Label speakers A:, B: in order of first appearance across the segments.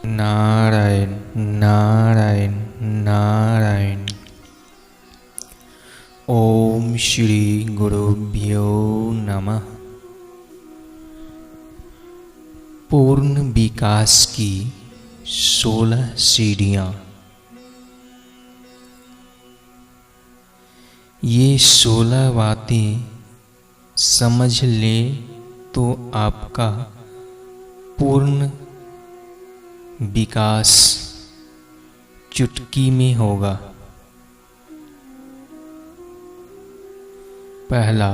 A: नारायण नारायण नारायण। ओम श्री गुरुभ्यो नमः। पूर्ण विकास की 16 सीढ़ियाँ। ये 16 बातें समझ ले तो आपका पूर्ण विकास चुटकी में होगा। पहला,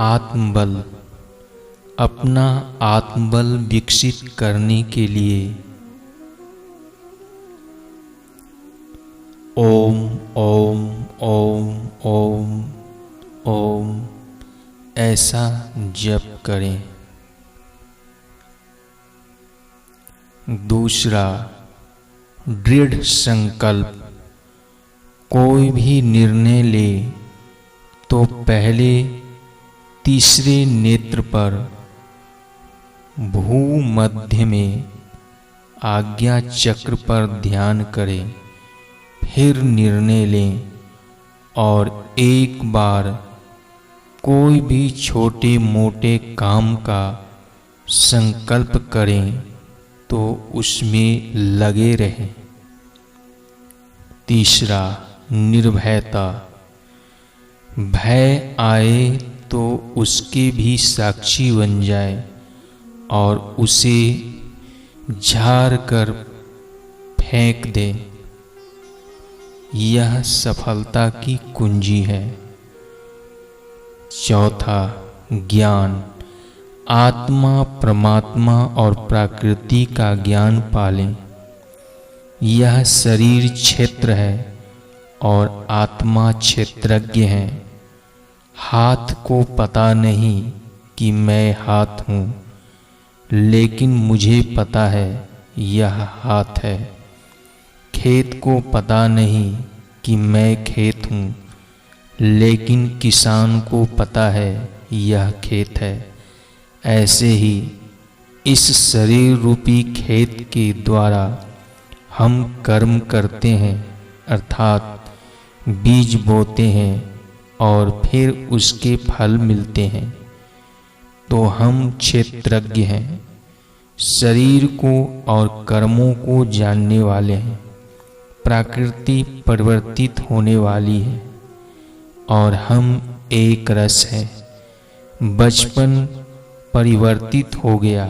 A: आत्मबल। अपना आत्मबल विकसित करने के लिए ओम ओम ओम ओम ओम ऐसा जप करें। दूसरा, दृढ़ संकल्प। कोई भी निर्णय ले तो पहले तीसरे नेत्र पर भूमध्य में आज्ञा चक्र पर ध्यान करें, फिर निर्णय लें। और एक बार कोई भी छोटे मोटे काम का संकल्प करें तो उसमें लगे रहें। तीसरा, निर्भयता। भय आए तो उसके भी साक्षी बन जाए और उसे झाड़ कर फेंक दे। यह सफलता की कुंजी है। चौथा, ज्ञान। आत्मा, परमात्मा और प्रकृति का ज्ञान पालें। यह शरीर क्षेत्र है और आत्मा क्षेत्रज्ञ है। हाथ को पता नहीं कि मैं हाथ हूँ, लेकिन मुझे पता है यह हाथ है। खेत को पता नहीं कि मैं खेत हूँ, लेकिन किसान को पता है यह खेत है। ऐसे ही इस शरीर रूपी खेत के द्वारा हम कर्म करते हैं, अर्थात बीज बोते हैं और फिर उसके फल मिलते हैं। तो हम क्षेत्रज्ञ हैं, शरीर को और कर्मों को जानने वाले हैं। प्रकृति परिवर्तित होने वाली है और हम एक रस है। बचपन परिवर्तित हो गया,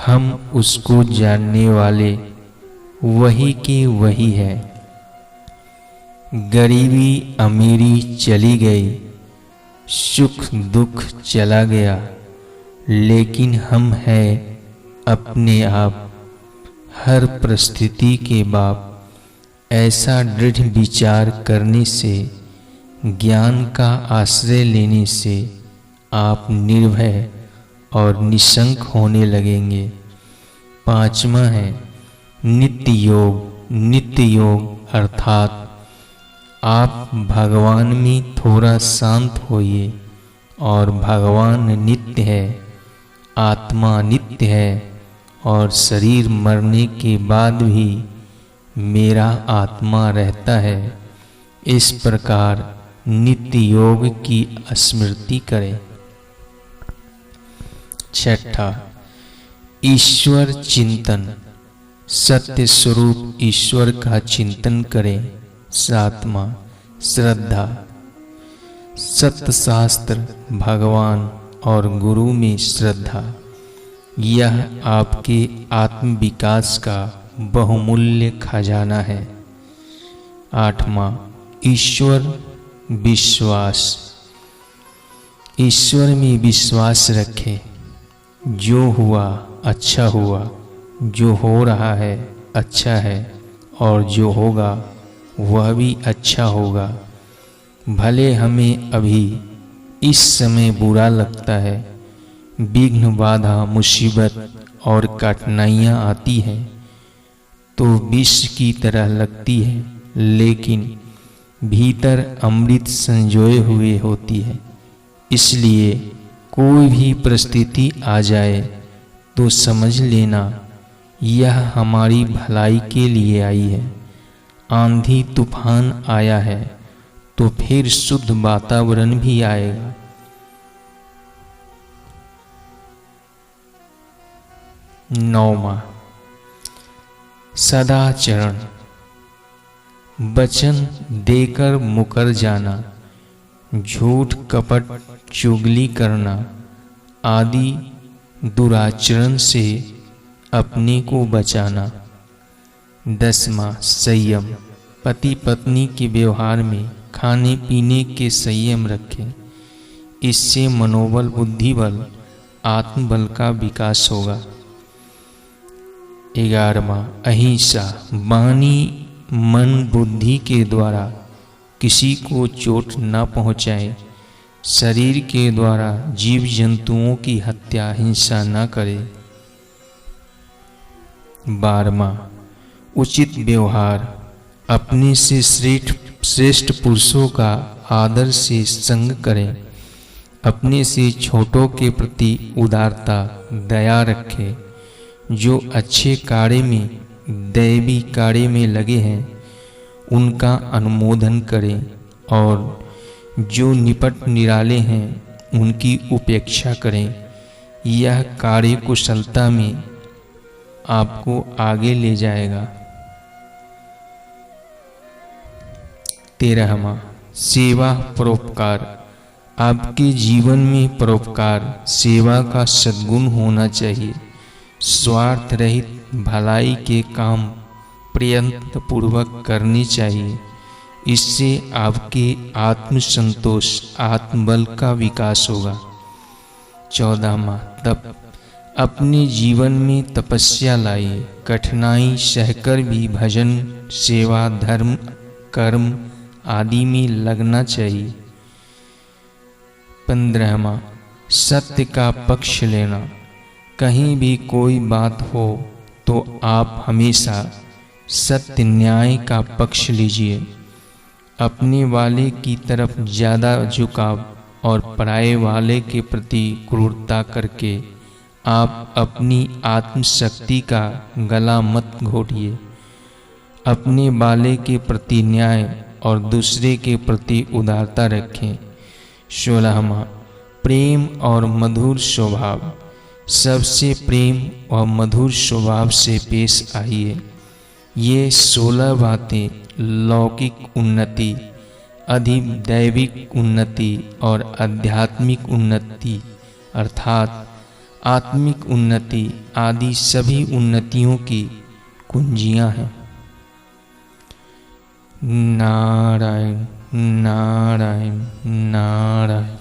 A: हम उसको जानने वाले वही के वही है। गरीबी अमीरी चली गई, सुख दुख चला गया, लेकिन हम हैं अपने आप हर परिस्थिति के बाप। ऐसा दृढ़ विचार करने से, ज्ञान का आश्रय लेने से आप निर्भय और निशंक होने लगेंगे। पांचवा है नित्य योग। नित्य योग अर्थात आप भगवान में थोड़ा शांत होइए। और भगवान नित्य है, आत्मा नित्य है और शरीर मरने के बाद भी मेरा आत्मा रहता है। इस प्रकार नित्य योग की स्मृति करें। छठा, ईश्वर चिंतन। सत्य स्वरूप ईश्वर का चिंतन करें। सातवां, श्रद्धा। सत्य शास्त्र, भगवान और गुरु में श्रद्धा। यह आपके आत्म विकास का बहुमूल्य खजाना है। आठवां, ईश्वर विश्वास। ईश्वर में विश्वास रखें। जो हुआ अच्छा हुआ, जो हो रहा है अच्छा है और जो होगा वह भी अच्छा होगा। भले हमें अभी इस समय बुरा लगता है, विघ्न बाधा मुसीबत और कठिनाइयाँ आती हैं तो विष की तरह लगती है, लेकिन भीतर अमृत संजोए हुए होती है। इसलिए कोई भी परिस्थिति आ जाए तो समझ लेना यह हमारी भलाई के लिए आई है। आंधी तूफान आया है तो फिर शुद्ध वातावरण भी आएगा। 9वां सदाचरण, वचन देकर मुकर जाना, झूठ कपट चुगली करना आदि दुराचरण से अपने को बचाना। 10वां संयम, पति पत्नी के व्यवहार में खाने पीने के संयम रखें। इससे मनोबल, बुद्धिबल, आत्मबल का विकास होगा। 11वां अहिंसा, वाणी मन बुद्धि के द्वारा किसी को चोट न पहुँचाए। शरीर के द्वारा जीव जंतुओं की हत्या, हिंसा न करे। 12वां उचित व्यवहार, अपने से श्रेष्ठ पुरुषों का आदर से संग करें। अपने से छोटों के प्रति उदारता, दया रखें। जो अच्छे कार्य में, दैवी कार्य में लगे हैं उनका अनुमोदन करें और जो निपट निराले हैं उनकी उपेक्षा करें। यह कार्य कुशलता में आपको आगे ले जाएगा। 13वां सेवा परोपकार, आपके जीवन में परोपकार, सेवा का सद्गुण होना चाहिए। स्वार्थ रहित भलाई के काम प्रयत्न पूर्वक करने चाहिए। इससे आपके आत्मसंतोष, आत्मबल का विकास होगा। 14वां तप, अपने जीवन में तपस्या लाइए। कठिनाई सहकर भी भजन, सेवा, धर्म, कर्म आदि में लगना चाहिए। 15वां सत्य का पक्ष लेना, कहीं भी कोई बात हो तो आप हमेशा सत्य न्याय का पक्ष लीजिए। अपने वाले की तरफ ज़्यादा झुकाव और पराये वाले के प्रति क्रूरता करके आप अपनी आत्मशक्ति का गला मत घोटिए। अपने वाले के प्रति न्याय और दूसरे के प्रति उदारता रखें। 16वां प्रेम और मधुर स्वभाव, सबसे प्रेम और मधुर स्वभाव से पेश आइए। ये 16 बातें लौकिक उन्नति, अधिदैविक उन्नति और आध्यात्मिक उन्नति अर्थात आत्मिक उन्नति आदि सभी उन्नतियों की कुंजियां हैं। नारायण नारायण नारायण।